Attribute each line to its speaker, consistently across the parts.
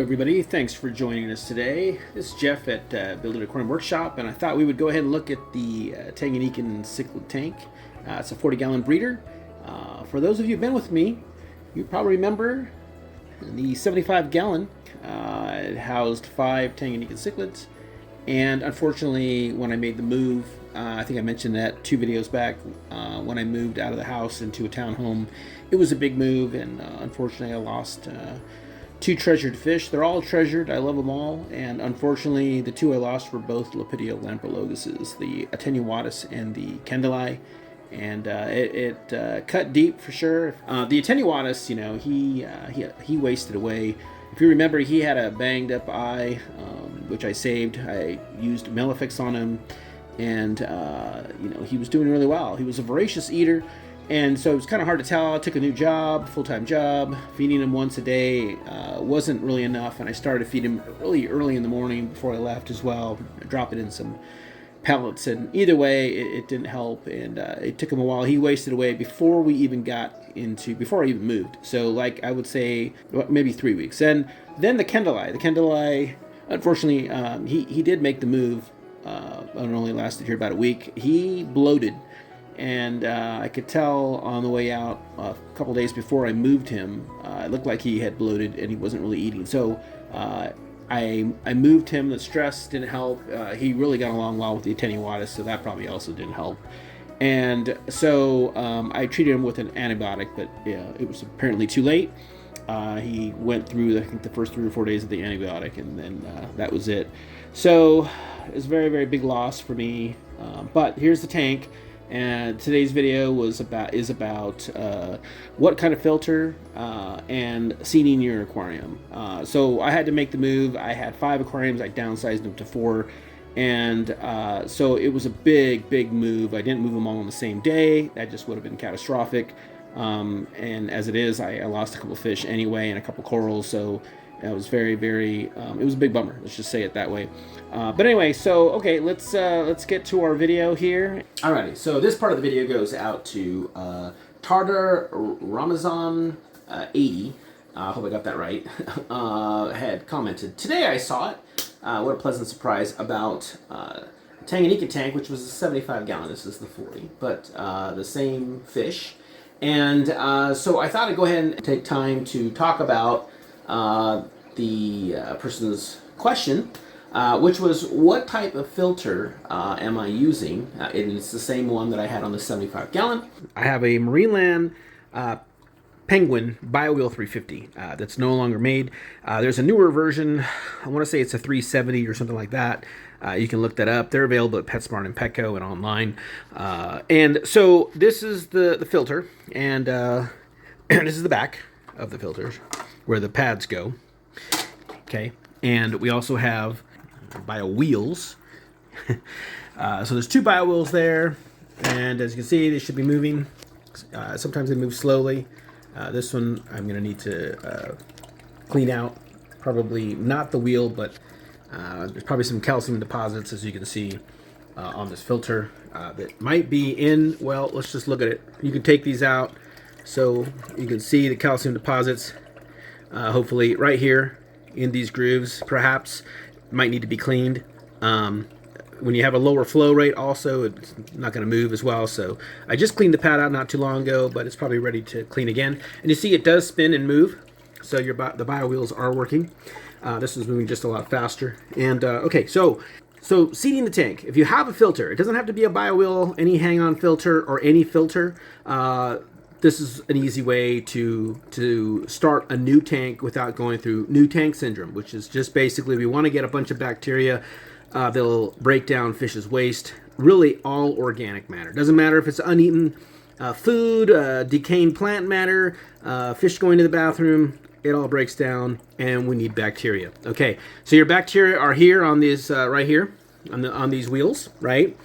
Speaker 1: Hello everybody, thanks for joining us today. This is Jeff at Building Aquarium Workshop, and I thought we would go ahead and look at the Tanganyikan Cichlid tank. It's a 40-gallon breeder. For those of you who've been with me, you probably remember the 75-gallon. It housed 5 Tanganyikan Cichlids, and unfortunately when I made the move, I think I mentioned that 2 videos back, when I moved out of the house into a townhome, it was a big move, and unfortunately I lost 2 treasured fish. They're all treasured. I love them all. And unfortunately, the 2 I lost were both Lepidiolamproluguses, the attenuatus and the kendali. And it cut deep for sure. The attenuatus, you know, he wasted away. If you remember, he had a banged up eye, which I saved. I used Melifix on him, and you know, he was doing really well. He was a voracious eater. And so it was kind of hard to tell. I took a new job, full-time job. Feeding him once a day wasn't really enough, and I started to feed him really early in the morning before I left as well, drop it in some pellets. And either way, it didn't help, and it took him a while. He wasted away before I even moved. So like I would say maybe 3 weeks. And then the kendali, unfortunately, he did make the move. It only lasted here about a week. He bloated. And I could tell on the way out a couple days before I moved him, it looked like he had bloated and he wasn't really eating. So I moved him. The stress didn't help. He really got along well with the attenuatus, so that probably also didn't help. And so I treated him with an antibiotic, but yeah, it was apparently too late. He went through, I think, the first 3 or 4 days of the antibiotic, and then that was it. So it was a very, very big loss for me. But here's the tank. And today's video is about what kind of filter and seeding your aquarium. So I had to make the move. I had 5 aquariums. I downsized them to 4, and so it was a big move. I didn't move them all on the same day. That just would have been catastrophic. And as it is, I lost a couple of fish anyway and a couple corals. So it was very, it was a big bummer. Let's just say it that way. But anyway, so okay, let's get to our video here. Alrighty, so this part of the video goes out to Tartar Ramazan 80. I hope I got that right. Had commented, "Today I saw it. What a pleasant surprise about Tanganyikan tank, which was a 75-gallon. This is the 40, but the same fish." And so I thought I'd go ahead and take time to talk about the person's question, which was, what type of filter am I using? And it's the same one that I had on the 75-gallon. I have a Marineland Penguin BioWheel 350 that's no longer made. There's a newer version. I want to say it's a 370 or something like that. You can look that up. They're available at PetSmart and Petco and online. And so this is the filter, and this is the back of the filters where the pads go. Okay, and we also have bio wheels. So there's 2 bio wheels there, and as you can see, they should be moving. Sometimes they move slowly. This one I'm going to need to clean out. Probably not the wheel, but there's probably some calcium deposits, as you can see on this filter, that might be in. Well, let's just look at it. You can take these out so you can see the calcium deposits. Hopefully right here in these grooves, perhaps might need to be cleaned. When you have a lower flow rate also, it's not going to move as well. So I just cleaned the pad out not too long ago, but it's probably ready to clean again. And you see it does spin and move, so the bio wheels are working. This is moving just a lot faster. And okay, so seeding the tank. If you have a filter, it doesn't have to be a bio wheel, any hang-on filter or any filter. This is an easy way to start a new tank without going through new tank syndrome, which is just basically we want to get a bunch of bacteria that'll break down fish's waste. Really all organic matter. Doesn't matter if it's uneaten food, decaying plant matter, fish going to the bathroom. It all breaks down, and we need bacteria. Okay, so your bacteria are here on these right here on these wheels, right?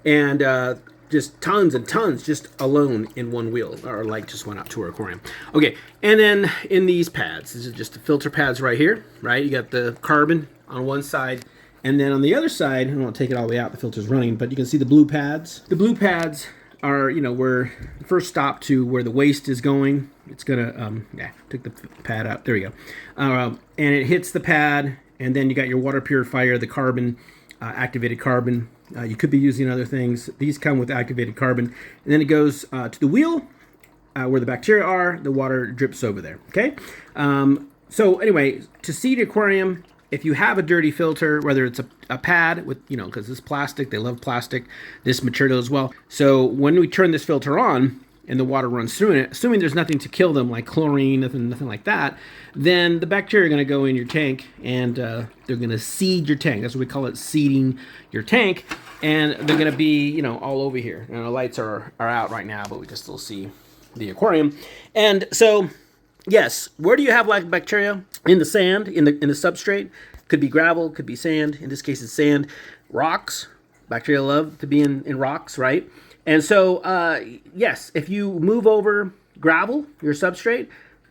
Speaker 1: And just tons and tons just alone in one wheel. Our light just went out to our aquarium. Okay, and then in these pads, this is just the filter pads right here, right? You got the carbon on one side, and then on the other side, I don't want to take it all the way out, the filter's running, but you can see the blue pads. The blue pads are, where the first stop to where the waste is going. It's gonna, took the pad out. There we go. And it hits the pad, and then you got your water purifier, the carbon, activated carbon. You could be using other things. These come with activated carbon. And then it goes to the wheel where the bacteria are. The water drips over there, okay? So anyway, to seed aquarium, if you have a dirty filter, whether it's a pad with, because this plastic, they love plastic, this material as well. So when we turn this filter on and the water runs through it, assuming there's nothing to kill them like chlorine, nothing like that, then the bacteria are going to go in your tank and they're going to seed your tank. That's what we call it, seeding your tank. And they're going to be, all over here. The lights are out right now, but we can still see the aquarium. And so, yes, where do you have like bacteria? In the sand, in the substrate. Could be gravel, could be sand. In this case, it's sand. Rocks. Bacteria love to be in rocks, right? And so, yes, if you move over gravel, your substrate,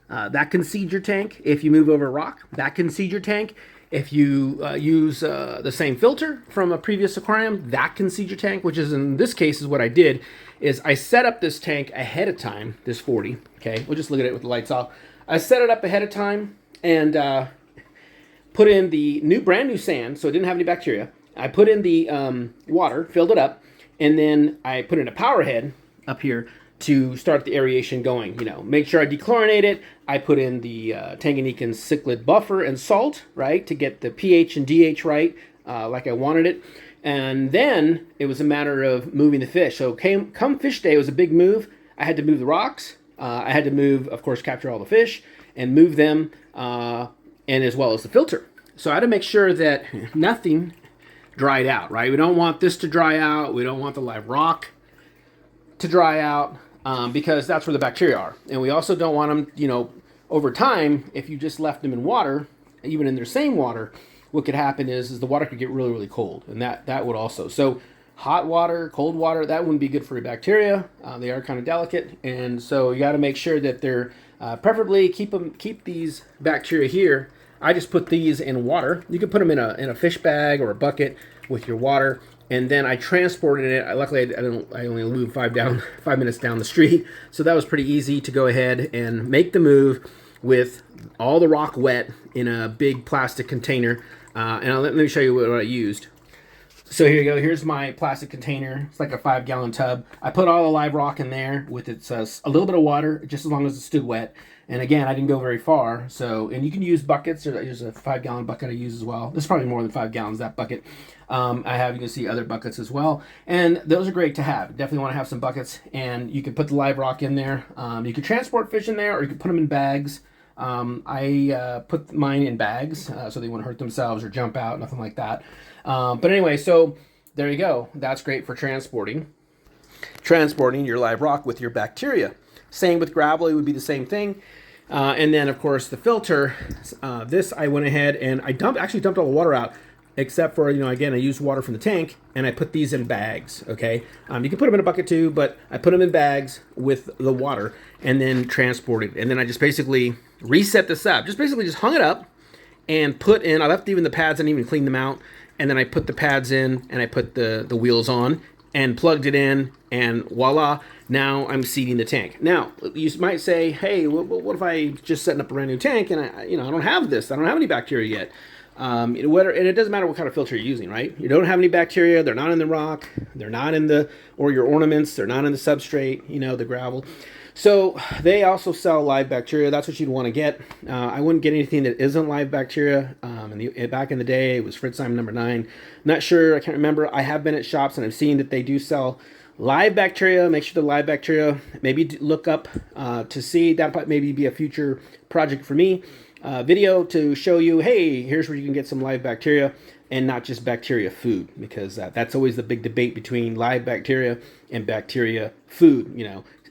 Speaker 1: that can seed your tank. If you move over rock, that can seed your tank. If you use the same filter from a previous aquarium, that can seed your tank, which is in this case is what I did, is I set up this tank ahead of time, this 40, okay? We'll just look at it with the lights off. I set it up ahead of time and put in the brand new sand, so it didn't have any bacteria. I put in the water, filled it up, and then I put in a power head up here to start the aeration going. Make sure I dechlorinate it. I put in the Tanganyikan Cichlid buffer and salt, right, to get the pH and DH right, like I wanted it. And then it was a matter of moving the fish. So come fish day, it was a big move. I had to move the rocks. I had to move, of course, capture all the fish and move them, and as well as the filter. So I had to make sure that nothing dried out, right? We don't want this to dry out. We don't want the live rock to dry out because that's where the bacteria are. And we also don't want them, over time, if you just left them in water, even in their same water, what could happen is the water could get really, really cold. And that would also. So hot water, cold water, that wouldn't be good for your bacteria. They are kind of delicate. And so you got to make sure that they're, preferably keep these bacteria here. I just put these in water. You can put them in a fish bag or a bucket with your water. And then I transported it. Luckily, I only moved 5 minutes down the street. So that was pretty easy to go ahead and make the move with all the rock wet in a big plastic container. And let me show you what I used. So here you go. Here's my plastic container. It's like a 5-gallon tub. I put all the live rock in there with its a little bit of water, just as long as it stood wet. And again, I didn't go very far. So, and you can use buckets. There's a 5-gallon bucket I use as well. This is probably more than 5 gallons, that bucket. You can see other buckets as well. And those are great to have. Definitely want to have some buckets. And you can put the live rock in there. You can transport fish in there, or you can put them in bags. I put mine in bags so they wouldn't hurt themselves or jump out, nothing like that. But anyway, so there you go. That's great for transporting your live rock with your bacteria. Same with gravel, it would be the same thing. And then, of course, the filter. This I went ahead and I actually dumped all the water out, except for, again, I used water from the tank, and I put these in bags, okay? You can put them in a bucket too, but I put them in bags with the water and then transported. And then I just basically reset this up. Just hung it up and put in, I left even the pads, I didn't even clean them out. And then I put the pads in and I put the wheels on and plugged it in, and voila, now I'm seeding the tank. Now, you might say, hey, what if I just setting up a brand new tank and I don't have this, I don't have any bacteria yet. And it doesn't matter what kind of filter you're using, right? You don't have any bacteria, they're not in the rock, they're not in or your ornaments, they're not in the substrate, the gravel. So they also sell live bacteria. That's what you'd want to get. I wouldn't get anything that isn't live bacteria. Back in the day, it was Fritzheim number 9. Not sure, I can't remember. I have been at shops and I've seen that they do sell live bacteria. Make sure the live bacteria, maybe look up to see. That might maybe be a future project for me. Video to show you, hey, here's where you can get some live bacteria and not just bacteria food, because that's always the big debate between live bacteria and bacteria food,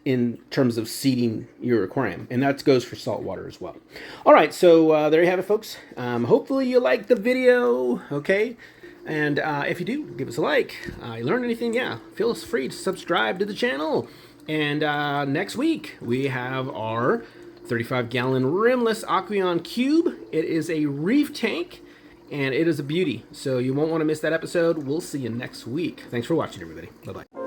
Speaker 1: in terms of seeding your aquarium. And that goes for salt water as well. All right, so there you have it, folks. Hopefully you liked the video, okay? And if you do, give us a like. You learned anything, feel free to subscribe to the channel. And next week, we have our 35-gallon rimless Aquarium cube. It is a reef tank, and it is a beauty. So you won't want to miss that episode. We'll see you next week. Thanks for watching, everybody. Bye-bye.